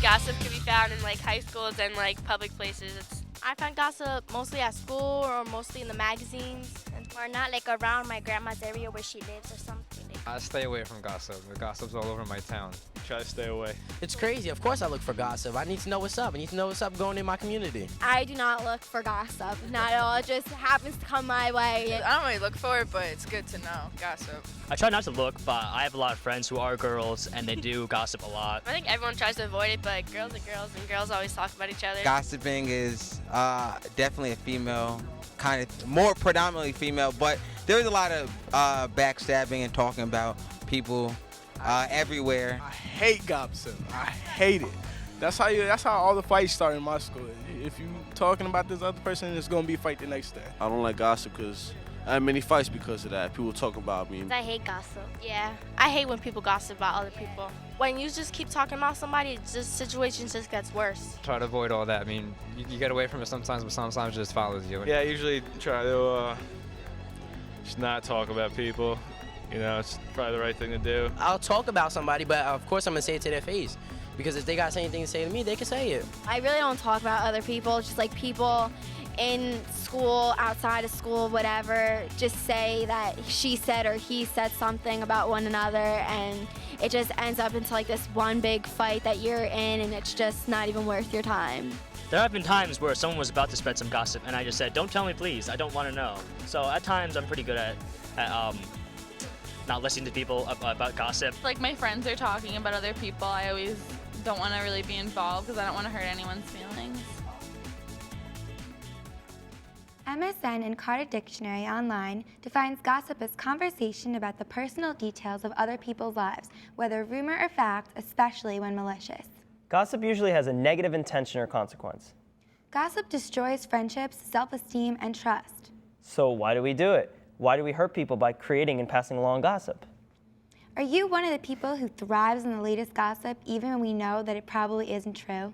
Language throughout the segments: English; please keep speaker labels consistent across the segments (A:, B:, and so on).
A: gossip can be found in like high schools and like public places.
B: I find gossip mostly at school or mostly in the magazines, or not like around my grandma's area where she lives or something.
C: I stay away from gossip. The gossip's all over my town.
D: Try to stay away.
E: It's crazy. Of course I look for gossip. I need to know what's up. I need to know what's up going in my community.
B: I do not look for gossip, not at all. It just happens to come my way.
F: I don't really look for it, but it's good to know gossip.
G: I try not to look, but I have a lot of friends who are girls, and they do gossip a lot.
A: I think everyone tries to avoid it, but girls are girls, and girls always talk about each other.
H: Gossiping is definitely a female, kind of more predominantly female, but there's a lot of backstabbing and talking about people everywhere.
D: I hate gossip. I hate it. That's how all the fights start in my school. If you talking about this other person, it's gonna be a fight the next day.
I: I don't like gossip because I have many fights because of that. People talk about me.
B: I hate gossip.
A: Yeah, I hate when people gossip about other people.
B: When you just keep talking about somebody, the situation just gets worse.
C: Try to avoid all that. I mean, you get away from it sometimes, but sometimes it just follows you.
D: Yeah, I usually try to just not talk about people. You know, it's probably the right thing to do.
E: I'll talk about somebody, but of course I'm gonna say it to their face. Because if they got anything to say to me, they can say it.
B: I really don't talk about other people, just like people in school, outside of school, whatever, just say that she said or he said something about one another, and it just ends up into like this one big fight that you're in, and it's just not even worth your time.
G: There have been times where someone was about to spread some gossip, and I just said, don't tell me, please. I don't want to know. So at times, I'm pretty good at not listening to people about gossip.
F: Like my friends are talking about other people, I always don't want to really be involved because I don't want to hurt anyone's feelings.
J: MSN and Carter Dictionary Online defines gossip as conversation about the personal details of other people's lives, whether rumor or fact, especially when malicious.
K: Gossip usually has a negative intention or consequence.
J: Gossip destroys friendships, self-esteem, and trust.
K: So why do we do it? Why do we hurt people by creating and passing along gossip?
J: Are you one of the people who thrives on the latest gossip even when we know that it probably isn't true?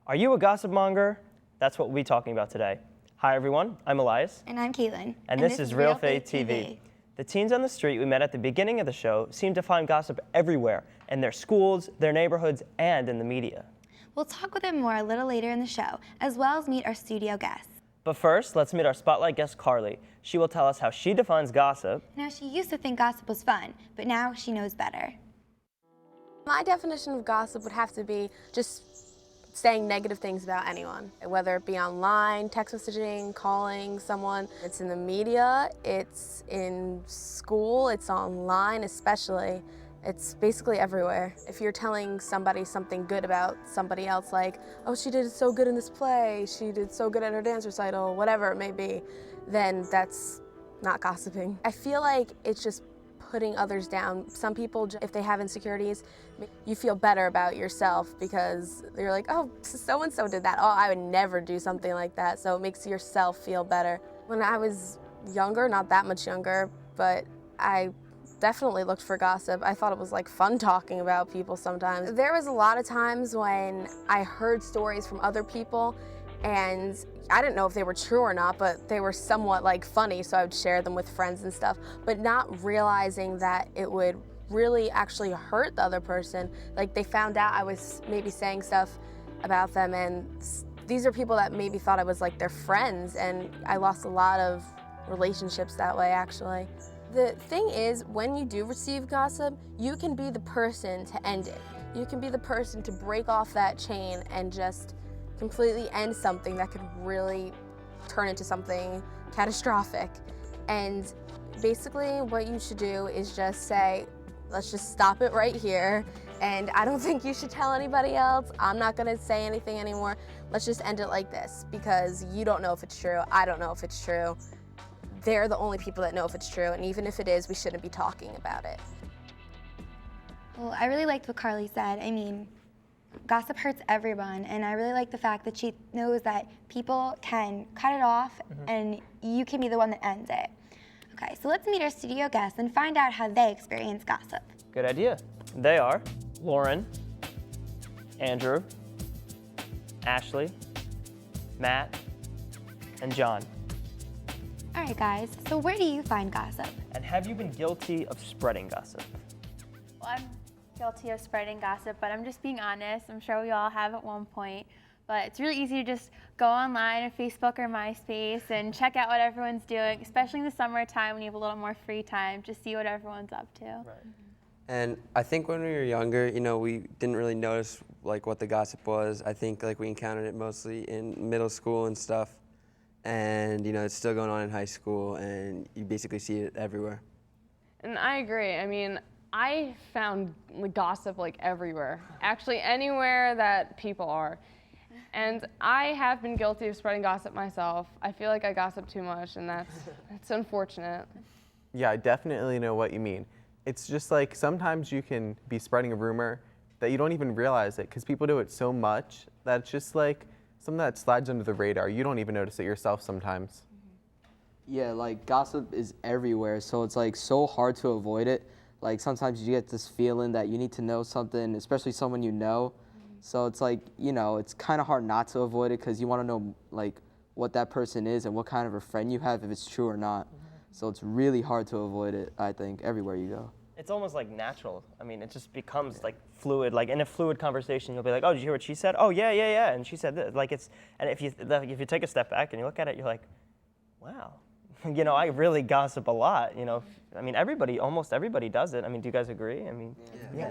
K: Are you a gossip monger? That's what we'll be talking about today. Hi everyone, I'm Elias.
J: And I'm Caitlin.
K: And this is Realfaith TV. The teens on the street we met at the beginning of the show seem to find gossip everywhere, in their schools, their neighborhoods, and in the media.
J: We'll talk with them more a little later in the show, as well as meet our studio guests.
K: But first, let's meet our spotlight guest, Carly. She will tell us how she defines gossip.
J: Now, she used to think gossip was fun, but now she knows better.
L: My definition of gossip would have to be just saying negative things about anyone, whether it be online, text messaging, calling someone. It's in the media, it's in school, it's online especially. It's basically everywhere. If you're telling somebody something good about somebody else, like, oh, she did so good in this play, she did so good at her dance recital, whatever it may be, then that's not gossiping. I feel like it's just putting others down. Some people, if they have insecurities, you feel better about yourself because you're like, oh, so-and-so did that. Oh, I would never do something like that. So it makes yourself feel better. When I was younger, not that much younger, but I definitely looked for gossip. I thought it was like fun talking about people sometimes. There was a lot of times when I heard stories from other people and I didn't know if they were true or not, but they were somewhat like funny, so I would share them with friends and stuff, but not realizing that it would really actually hurt the other person. Like they found out I was maybe saying stuff about them, and these are people that maybe thought I was like their friends, and I lost a lot of relationships that way actually. The thing is, when you do receive gossip, you can be the person to end it. You can be the person to break off that chain and just completely end something that could really turn into something catastrophic. And basically what you should do is just say, let's just stop it right here. And I don't think you should tell anybody else. I'm not gonna say anything anymore. Let's just end it like this because you don't know if it's true. I don't know if it's true. They're the only people that know if it's true, and even if it is, we shouldn't be talking about it.
J: Well, I really liked what Carly said. I mean, gossip hurts everyone, and I really like the fact that she knows that people can cut it off and you can be the one that ends it. Okay, so let's meet our studio guests and find out how they experience gossip.
K: Good idea. They are Lauren, Andrew, Ashley, Matt, and John.
J: All right, guys, so where do you find gossip?
K: And have you been guilty of spreading gossip?
M: Well, I'm guilty of spreading gossip, but I'm just being honest. I'm sure we all have at one point. But it's really easy to just go online or Facebook or MySpace and check out what everyone's doing, especially in the summertime when you have a little more free time, just see what everyone's up to.
N: Right. And I think when we were younger, you know, we didn't really notice like what the gossip was. I think like we encountered it mostly in middle school and stuff. And you know, it's still going on in high school, and you basically see it everywhere.
O: And I agree. I mean, I found gossip like everywhere, actually anywhere that people are. And I have been guilty of spreading gossip myself. I feel like I gossip too much, and it's unfortunate.
P: Yeah, I definitely know what you mean. It's just like sometimes you can be spreading a rumor that you don't even realize it, because people do it so much that it's just like something that slides under the radar. You don't even notice it yourself sometimes.
Q: Yeah, like gossip is everywhere, so it's like so hard to avoid it. Like sometimes you get this feeling that you need to know something, especially someone you know. So it's like, you know, it's kind of hard not to avoid it because you want to know like what that person is and what kind of a friend you have, if it's true or not. So it's really hard to avoid it, I think, everywhere you go.
K: It's almost like natural. I mean, it just becomes like fluid. Like in a fluid conversation, you'll be like, "Oh, did you hear what she said? Oh, yeah, and she said this." Like it's, and if you take a step back and you look at it, you're like, "Wow, you know, I really gossip a lot." You know, I mean, almost everybody does it. I mean, do you guys agree? I mean,
J: Yeah,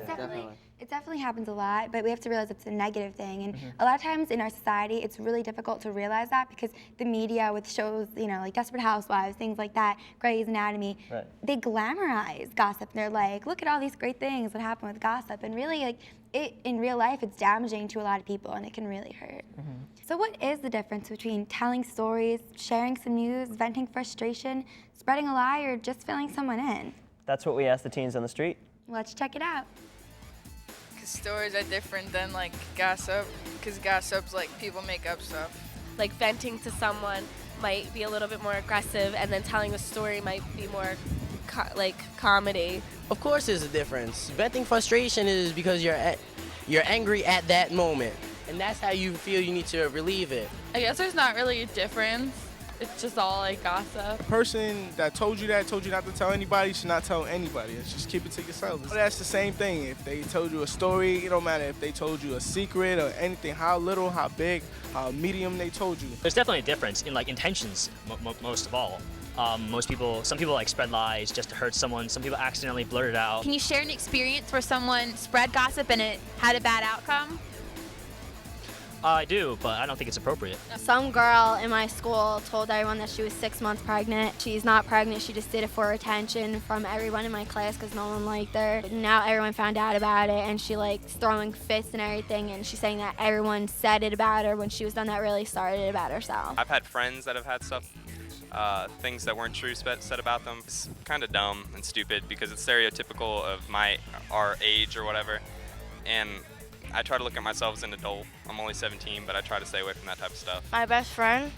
J: it definitely happens a lot, but we have to realize it's a negative thing. And a lot of times in our society, it's really difficult to realize that because the media with shows, you know, like Desperate Housewives, things like that, Grey's Anatomy, they glamorize gossip. They're like, look at all these great things that happen with gossip. And really, like, in real life, it's damaging to a lot of people, and it can really hurt. So what is the difference between telling stories, sharing some news, venting frustration, spreading a lie, or just filling someone in?
K: That's what we asked the teens on the street.
J: Let's check it out.
R: Stories are different than like gossip, because gossip's like people make up stuff.
A: Like venting to someone might be a little bit more aggressive, and then telling a story might be more like comedy.
E: Of course there's a difference. Venting frustration is because you're angry at that moment, and that's how you feel you need to relieve it.
F: I guess there's not really a difference. It's just all like gossip.
D: The person that told you not to tell anybody should not tell anybody. It's just keep it to yourself. That's the same thing. If they told you a story, it don't matter if they told you a secret or anything, how little, how big, how medium they told you.
G: There's definitely a difference in like intentions, most of all. Some people like spread lies just to hurt someone. Some people accidentally blurt it out.
S: Can you share an experience where someone spread gossip and it had a bad outcome?
G: I do, but I don't think it's appropriate.
B: Some girl in my school told everyone that she was 6 months pregnant. She's not pregnant, she just did it for attention from everyone in my class because no one liked her. Now everyone found out about it, and she like throwing fists and everything, and she's saying that everyone said it about her when she was done that really started it about herself.
T: I've had friends that have had stuff, things that weren't true said about them. It's kind of dumb and stupid because it's stereotypical of our age or whatever, and I try to look at myself as an adult. I'm only 17, but I try to stay away from that type of stuff.
A: My best friend,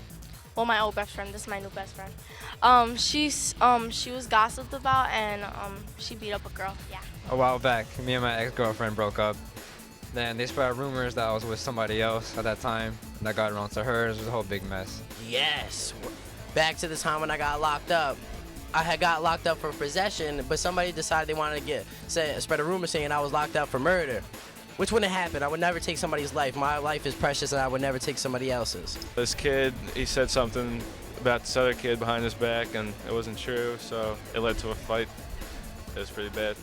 A: well, my old best friend, this is my new best friend. She was gossiped about, and she beat up a girl. Yeah.
C: A while back, me and my ex-girlfriend broke up. Then they spread rumors that I was with somebody else at that time. And that got around to her. It was a whole big mess.
E: Yes. Back to the time when I got locked up. I had got locked up for possession, but somebody decided they wanted to spread a rumor saying I was locked up for murder. Which wouldn't happen. I would never take somebody's life. My life is precious, and I would never take somebody else's.
U: This kid, he said something about this other kid behind his back, and it wasn't true, so it led to a fight. It was pretty bad.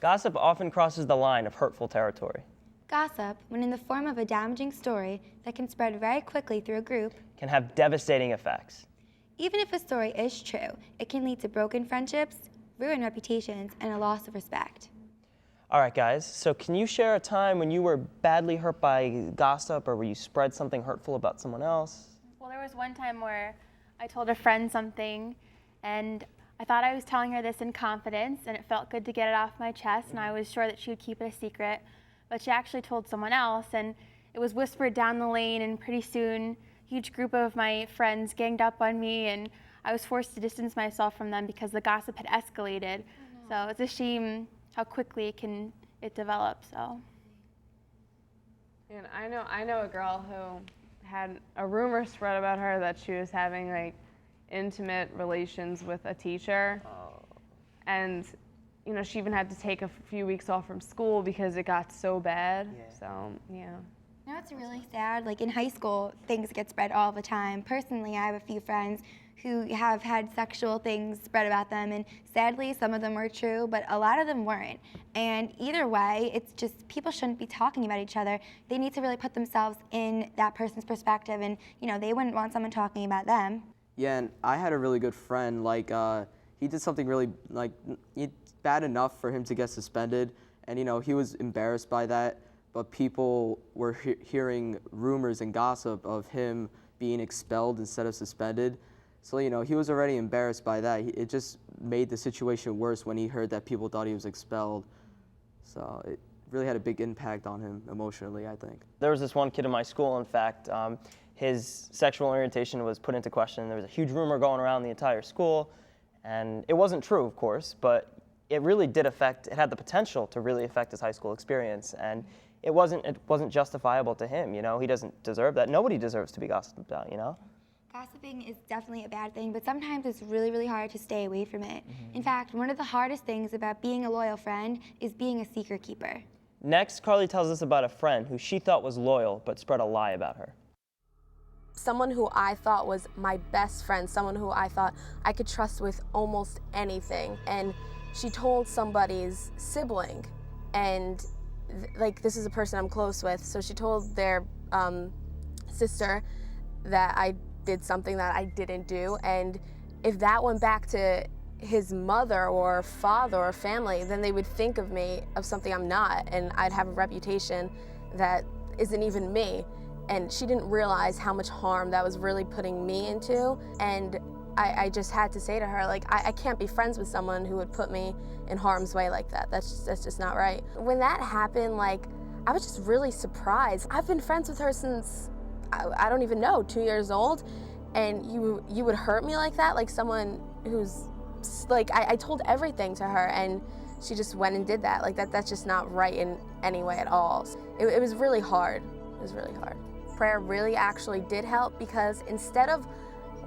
K: Gossip often crosses the line of hurtful territory.
J: Gossip, when in the form of a damaging story that can spread very quickly through a group,
K: can have devastating effects.
J: Even if a story is true, it can lead to broken friendships, ruined reputations, and a loss of respect.
K: All right, guys, so can you share a time when you were badly hurt by gossip or where you spread something hurtful about someone else?
M: Well, there was one time where I told a friend something, and I thought I was telling her this in confidence, and it felt good to get it off my chest, and I was sure that she would keep it a secret, but she actually told someone else, and it was whispered down the lane, and pretty soon a huge group of my friends ganged up on me, and I was forced to distance myself from them because the gossip had escalated. So it's a shame how quickly it develops. So.
O: And I know a girl who had a rumor spread about her that she was having like intimate relations with a teacher. And you know, she even had to take a few weeks off from school because it got so bad. So, yeah.
J: You know, it's really sad. Like in high school, things get spread all the time. Personally, I have a few friends who have had sexual things spread about them, and sadly, some of them were true, but a lot of them weren't. And either way, it's just people shouldn't be talking about each other. They need to really put themselves in that person's perspective, and you know, they wouldn't want someone talking about them.
Q: Yeah, and I had a really good friend. Like, he did something really bad enough for him to get suspended, and you know, he was embarrassed by that. But people were hearing rumors and gossip of him being expelled instead of suspended. So, you know, he was already embarrassed by that. It just made the situation worse when he heard that people thought he was expelled. So it really had a big impact on him emotionally, I think.
K: There was this one kid in my school, in fact, his sexual orientation was put into question. There was a huge rumor going around the entire school, and it wasn't true, of course, but it really did affect, it had the potential to really affect his high school experience, and it wasn't justifiable to him, you know? He doesn't deserve that. Nobody deserves to be gossiped about, you know?
J: Gossiping is definitely a bad thing, but sometimes it's really, really hard to stay away from it. In fact, one of the hardest things about being a loyal friend is being a secret keeper.
K: Next, Carly tells us about a friend who she thought was loyal but spread a lie about her.
L: Someone who I thought was my best friend, someone who I thought I could trust with almost anything, and she told somebody's sibling, and like, this is a person I'm close with, so she told their sister that I did something that I didn't do, and if that went back to his mother or father or family, then they would think of me of something I'm not, and I'd have a reputation that isn't even me. And she didn't realize how much harm that was really putting me into, and I just had to say to her, like, I can't be friends with someone who would put me in harm's way like that. That's just not right. When that happened, like, I was just really surprised. I've been friends with her since, I don't even know, 2 years old, and you would hurt me like that, like someone who's, like, I told everything to her, and she just went and did that. Like, that's just not right in any way at all. It was really hard. It was really hard. Prayer really actually did help, because instead of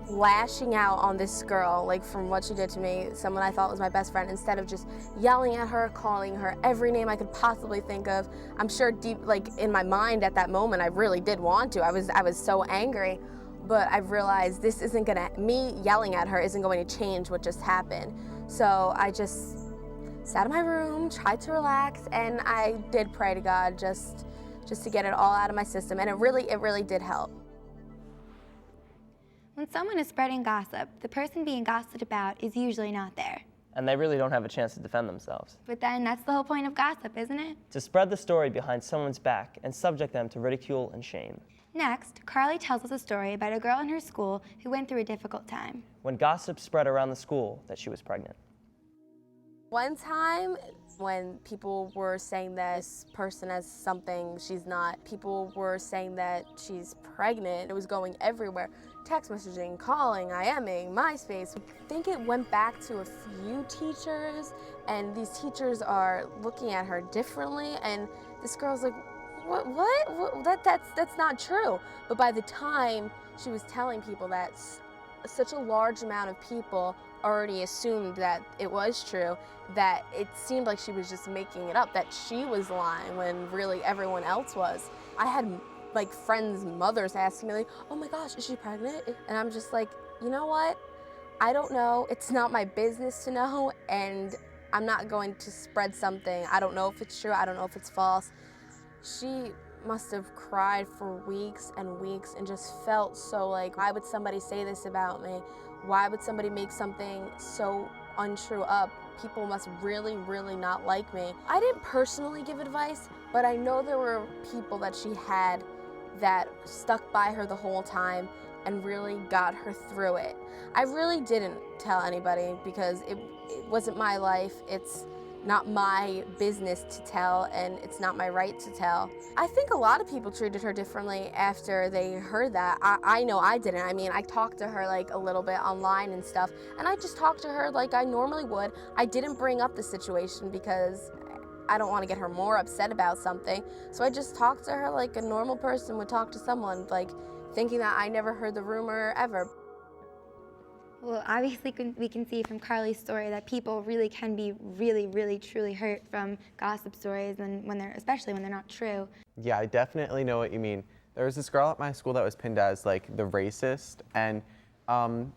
L: lashing out on this girl, like from what she did to me, someone I thought was my best friend, instead of just yelling at her, calling her every name I could possibly think of, I'm sure deep, like in my mind at that moment, I really did want to. I was so angry, but I've realized this isn't gonna, me yelling at her isn't going to change what just happened. So I just sat in my room, tried to relax, and I did pray to God just to get it all out of my system, and it really did help.
J: When someone is spreading gossip, the person being gossiped about is usually not there.
K: And they really don't have a chance to defend themselves.
J: But then that's the whole point of gossip, isn't it?
K: To spread the story behind someone's back and subject them to ridicule and shame.
J: Next, Carly tells us a story about a girl in her school who went through a difficult time.
K: When gossip spread around the school that she was pregnant.
L: One time, when people were saying that this person has something she's not, people were saying that she's pregnant, it was going everywhere. Text messaging, calling, IMing, MySpace. I think it went back to a few teachers, and these teachers are looking at her differently, and this girl's like, what? That's not true. But by the time she was telling people that, such a large amount of people already assumed that it was true, that it seemed like she was just making it up, that she was lying when really everyone else was. I had like friends' mothers asking me like, oh my gosh, is she pregnant? And I'm just like, you know what? I don't know. It's not my business to know, and I'm not going to spread something. I don't know if it's true. I don't know if it's false. She must have cried for weeks and weeks and just felt so like, why would somebody say this about me? Why would somebody make something so untrue up? People must really not like me. I didn't personally give advice, but I know there were people that she had that stuck by her the whole time and really got her through it. I really didn't tell anybody because it wasn't my life. It's not my business to tell, and it's not my right to tell. I think a lot of people treated her differently after they heard that. I know I didn't. I mean, I talked to her like a little bit online and stuff, and I just talked to her like I normally would. I didn't bring up the situation because I don't want to get her more upset about something. So I just talked to her like a normal person would talk to someone, like thinking that I never heard the rumor ever.
J: Well, obviously we can see from Carly's story that people really can be really, truly hurt from gossip stories, and especially when they're not true.
P: Yeah, I definitely know what you mean. There was this girl at my school that was pinned as like the racist, and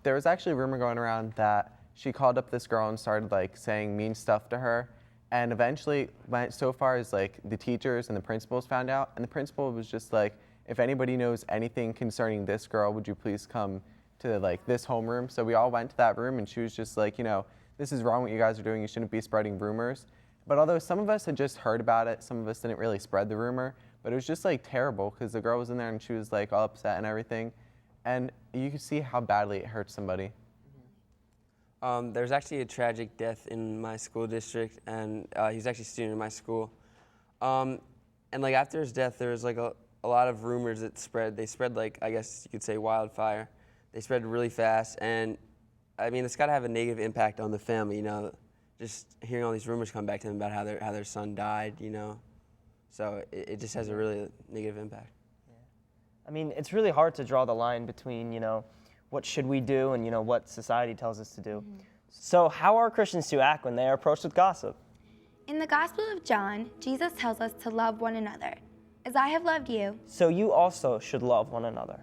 P: there was actually a rumor going around that she called up this girl and started like saying mean stuff to her, and eventually went so far as like the teachers and the principals found out, and the principal was just like, if anybody knows anything concerning this girl, would you please come to like this homeroom? So we all went to that room, and she was just like, you know, this is wrong what you guys are doing, you shouldn't be spreading rumors. But although some of us had just heard about it, some of us didn't really spread the rumor, but it was just like terrible because the girl was in there and she was like all upset and everything. And you could see how badly it hurt somebody.
N: There was actually a tragic death in my school district, and he was actually a student in my school. And like after his death, there was like a lot of rumors that spread. They spread like, I guess you could say, wildfire. They spread really fast, and I mean, it's got to have a negative impact on the family, you know, just hearing all these rumors come back to them about how their son died, you know. So it just has a really negative impact.
K: I mean, it's really hard to draw the line between, you know, what should we do and, you know, what society tells us to do. So how are Christians to act when they are approached with gossip?
J: In the Gospel of John, Jesus tells us to love one another. As I have loved you,
K: So you also should love one another.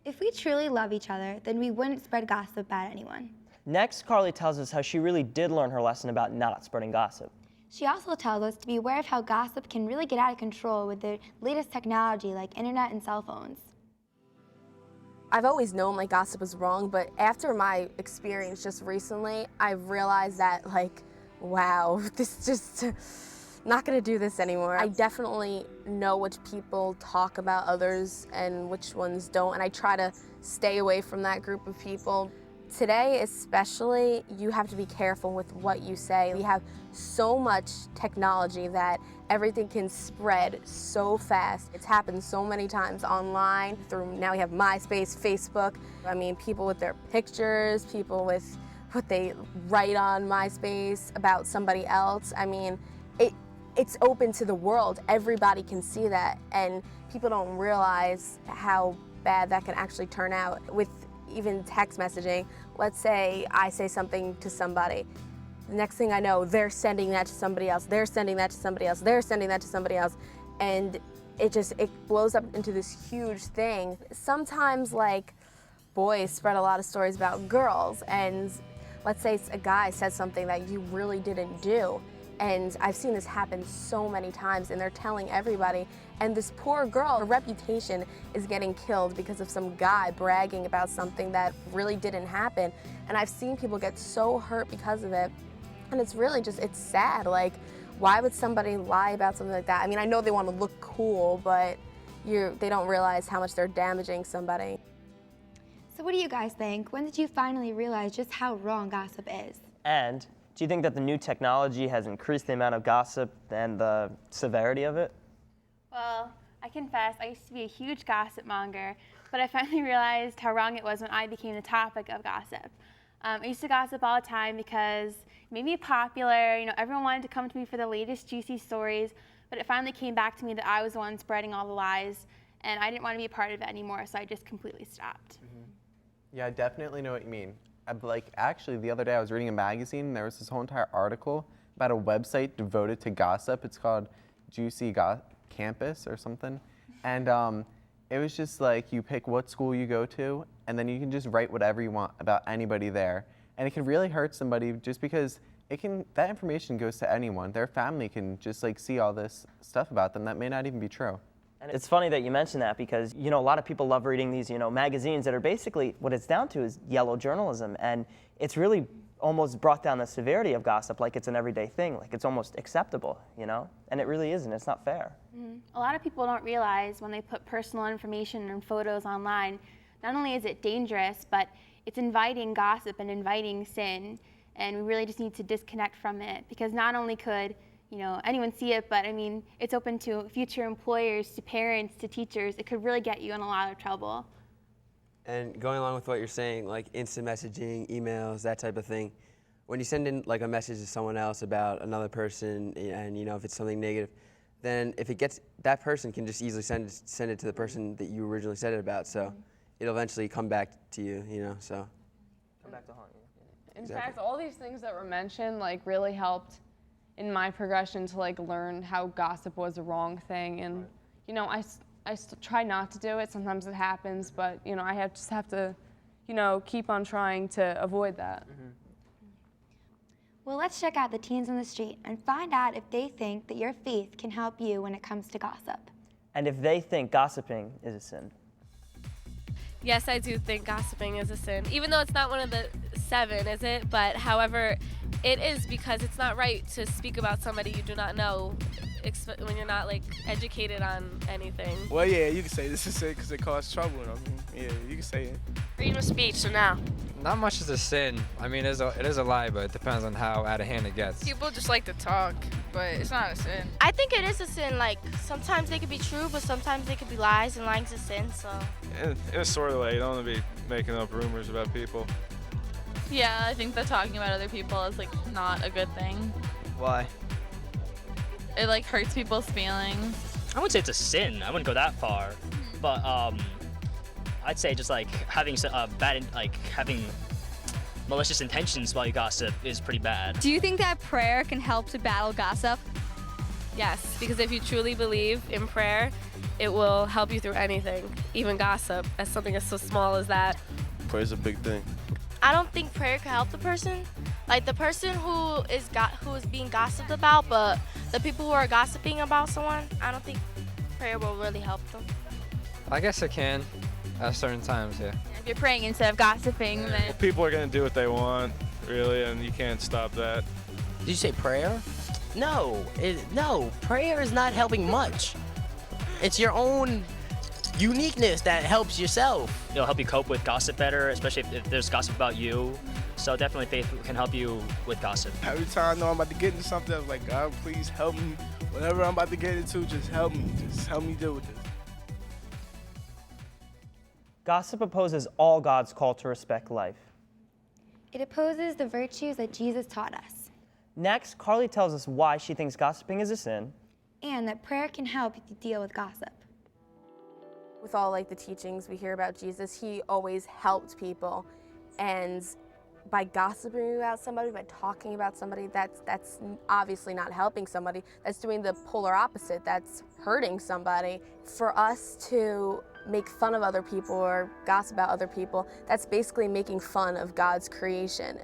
J: if we truly love each other, then we wouldn't spread gossip about anyone.
K: Next, Carly tells us how she really did learn her lesson about not spreading gossip.
J: She also tells us to be aware of how gossip can really get out of control with the latest technology like internet and cell phones.
L: I've always known like gossip was wrong, but after my experience just recently, I've realized that like, wow, this just not gonna do this anymore. I definitely know which people talk about others and which ones don't, and I try to stay away from that group of people. Today especially, you have to be careful with what you say. We have so much technology that everything can spread so fast. It's happened so many times online. Now we have MySpace, Facebook. I mean, people with their pictures, people with what they write on MySpace about somebody else. I mean, it's open to the world. Everybody can see that, and people don't realize how bad that can actually turn out with even text messaging. Let's say I say something to somebody. The next thing I know, they're sending that to somebody else, they're sending that to somebody else, they're sending that to somebody else, and it blows up into this huge thing. Sometimes like boys spread a lot of stories about girls, and let's say a guy says something that you really didn't do. And I've seen this happen so many times, and they're telling everybody. And this poor girl, her reputation is getting killed because of some guy bragging about something that really didn't happen. And I've seen people get so hurt because of it. And it's really just, it's sad. Like, why would somebody lie about something like that? I mean, I know they want to look cool, but they don't realize how much they're damaging somebody.
J: So what do you guys think? When did you finally realize just how wrong gossip is?
K: And do you think that the new technology has increased the amount of gossip and the severity of it?
M: Well, I confess, I used to be a huge gossip monger, but I finally realized how wrong it was when I became the topic of gossip. I used to gossip all the time because it made me popular. You know, everyone wanted to come to me for the latest juicy stories, but it finally came back to me that I was the one spreading all the lies, and I didn't want to be a part of it anymore, so I just completely stopped.
P: Yeah, I definitely know what you mean. Actually, the other day I was reading a magazine, and there was this whole entire article about a website devoted to gossip. It's called Juicy Campus or something. And it was just like you pick what school you go to, and then you can just write whatever you want about anybody there. And it can really hurt somebody just because that information goes to anyone. Their family can just like see all this stuff about them that may not even be true.
K: And it's funny that you mention that because, you know, a lot of people love reading these, you know, magazines that are basically, what it's down to is yellow journalism. And it's really almost brought down the severity of gossip like it's an everyday thing, like it's almost acceptable, you know? And it really isn't, it's not fair.
M: A lot of people don't realize when they put personal information and photos online, not only is it dangerous, but it's inviting gossip and inviting sin. And we really just need to disconnect from it because not only could anyone see it, but I mean, it's open to future employers, to parents, to teachers. It could really get you in a lot of trouble.
N: And going along with what you're saying, like instant messaging, emails, that type of thing, when you send in like a message to someone else about another person, and you know if it's something negative, then if it gets, that person can just easily send it to the person that you originally said it about. So it'll eventually come back to you, you know. So
K: come back to haunt you.
O: In fact, all these things that were mentioned like really helped in my progression to like learn how gossip was a wrong thing, and you know, I try not to do it. Sometimes it happens, but you know, just have to, you know, keep on trying to avoid that.
J: Well, let's check out the teens on the street and find out if they think that your faith can help you when it comes to gossip.
K: And if they think gossiping is a sin.
H: Yes, I do think gossiping is a sin, even though it's not one of the 7, is it? But however, it is, because it's not right to speak about somebody you do not know when you're not like educated on anything.
D: Well, yeah, you can say this is it because it causes trouble. I mean, yeah, you can say it.
C: Freedom of speech, so now. Not much is a sin. I mean, it is a lie, but it depends on how out of hand it gets.
R: People just like to talk, but it's not a sin.
A: I think it is a sin. Like, sometimes they could be true, but sometimes they could be lies, and lying's a sin, so.
U: In a sort of way, you don't want to be making up rumors about people.
F: Yeah, I think that talking about other people is like not a good thing.
K: Why?
F: It like hurts people's feelings.
G: I wouldn't say it's a sin. I wouldn't go that far, but I'd say just like having having malicious intentions while you gossip is pretty bad.
S: Do you think that prayer can help to battle gossip?
H: Yes, because if you truly believe in prayer, it will help you through anything, even gossip. As something as so small as that.
I: Prayer's a big thing.
A: I don't think prayer can help the person. Like, the person who is being gossiped about, but the people who are gossiping about someone, I don't think prayer will really help them.
C: I guess it can at certain times, yeah.
S: If you're praying instead of gossiping, then...
U: People are going to do what they want, really, and you can't stop that.
E: Did you say prayer? No, no, prayer is not helping much. It's your own uniqueness that helps yourself.
G: It'll help you cope with gossip better, especially if there's gossip about you. So definitely faith can help you with gossip.
D: Every time I know I'm about to get into something, I was like, God, please help me. Whatever I'm about to get into, just help me. Just help me deal with this.
K: Gossip opposes all God's call to respect life.
J: It opposes the virtues that Jesus taught us,
K: Next, Carly tells us why she thinks gossiping is a sin.
J: and that prayer can help you deal with gossip.
L: With all like the teachings we hear about Jesus, he always helped people, and by gossiping about somebody, by talking about somebody, that's obviously not helping somebody. That's doing the polar opposite. That's hurting somebody. For us to make fun of other people or gossip about other people, that's basically making fun of God's creation.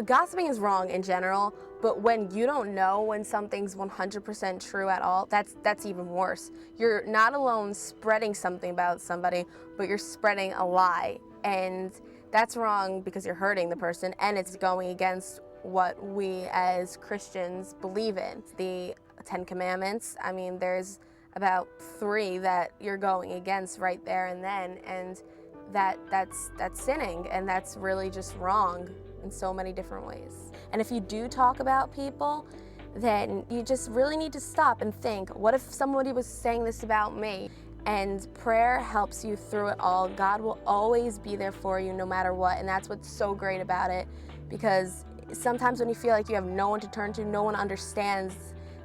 L: Gossiping is wrong in general, but when you don't know when something's 100% true at all, that's even worse. You're not alone spreading something about somebody, but you're spreading a lie. And that's wrong because you're hurting the person, and it's going against what we as Christians believe in. The 10 Commandments, I mean, there's about 3 that you're going against right there and then, and that's sinning, and that's really just wrong in so many different ways. And if you do talk about people, then you just really need to stop and think, what if somebody was saying this about me? And prayer helps you through it all. God will always be there for you no matter what, and that's what's so great about it, because sometimes when you feel like you have no one to turn to, no one understands,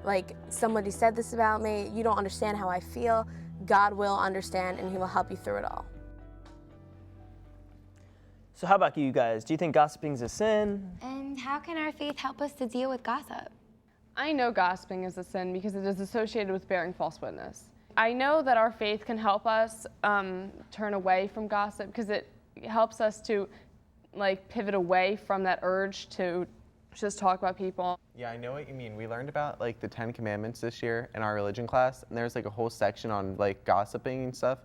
L: like somebody said this about me, you don't understand how I feel, God will understand and he will help you through it all.
K: So how about you guys? Do you think gossiping is a sin?
J: And how can our faith help us to deal with gossip?
O: I know gossiping is a sin because it is associated with bearing false witness. I know that our faith can help us turn away from gossip because it helps us to like pivot away from that urge to just talk about people.
P: Yeah, I know what you mean. We learned about like the 10 Commandments this year in our religion class, and there's like a whole section on like gossiping and stuff.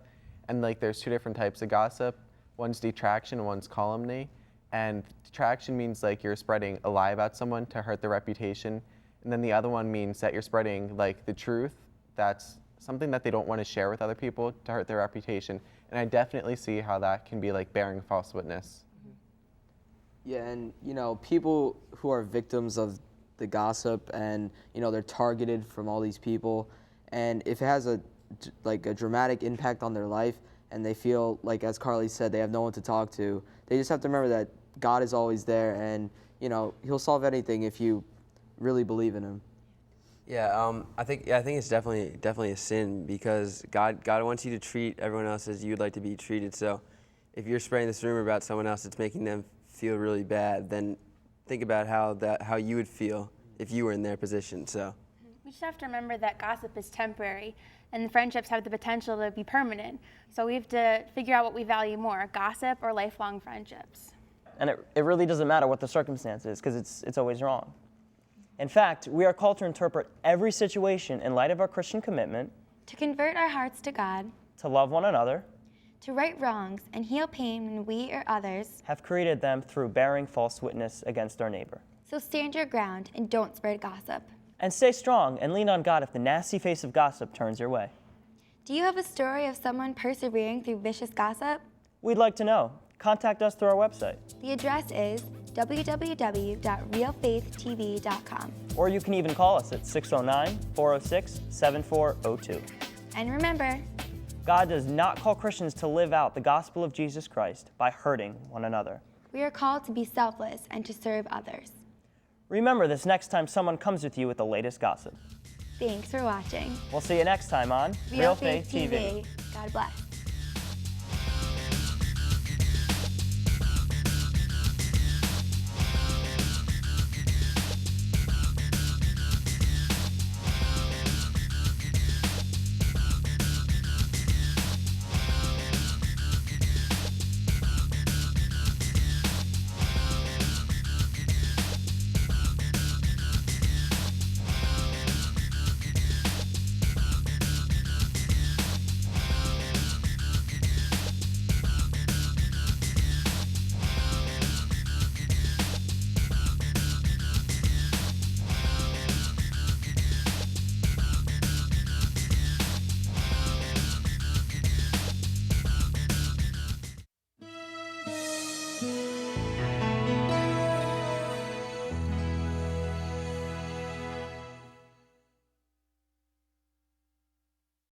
P: And like there's 2 different types of gossip. One's detraction and one's calumny. And detraction means like you're spreading a lie about someone to hurt their reputation. And then the other one means that you're spreading like the truth. That's something that they don't want to share with other people to hurt their reputation. And I definitely see how that can be like bearing false witness.
Q: Yeah, and you know, people who are victims of the gossip and you know, they're targeted from all these people, and if it has a dramatic impact on their life and they feel like, as Carly said, they have no one to talk to, they just have to remember that God is always there, and you know, he'll solve anything if you really believe in him.
N: Yeah, I think it's definitely a sin because God wants you to treat everyone else as you'd like to be treated. So if you're spreading this rumor about someone else, it's making them feel really bad, then think about how you would feel if you were in their position. So
M: We just have to remember that gossip is temporary and friendships have the potential to be permanent. So we have to figure out what we value more, gossip or lifelong friendships.
K: And it really doesn't matter what the circumstance is, because it's always wrong. In fact, we are called to interpret every situation in light of our Christian commitment,
J: To convert our hearts to God,
K: to love one another,
J: to right wrongs and heal pain when we or others.
K: have created them through bearing false witness against our neighbor.
J: So stand your ground and don't spread gossip.
K: And stay strong and lean on God if the nasty face of gossip turns your way.
J: Do you have a story of someone persevering through vicious gossip?
K: We'd like to know. Contact us through our website.
J: The address is www.realfaithtv.com.
K: Or you can even call us at 609-406-7402.
J: And remember,
K: God does not call Christians to live out the gospel of Jesus Christ by hurting one another.
J: we are called to be selfless and to serve others.
K: Remember this next time someone comes with you with the latest gossip.
J: Thanks for watching.
K: We'll see you next time on
J: Real Faith TV. God bless.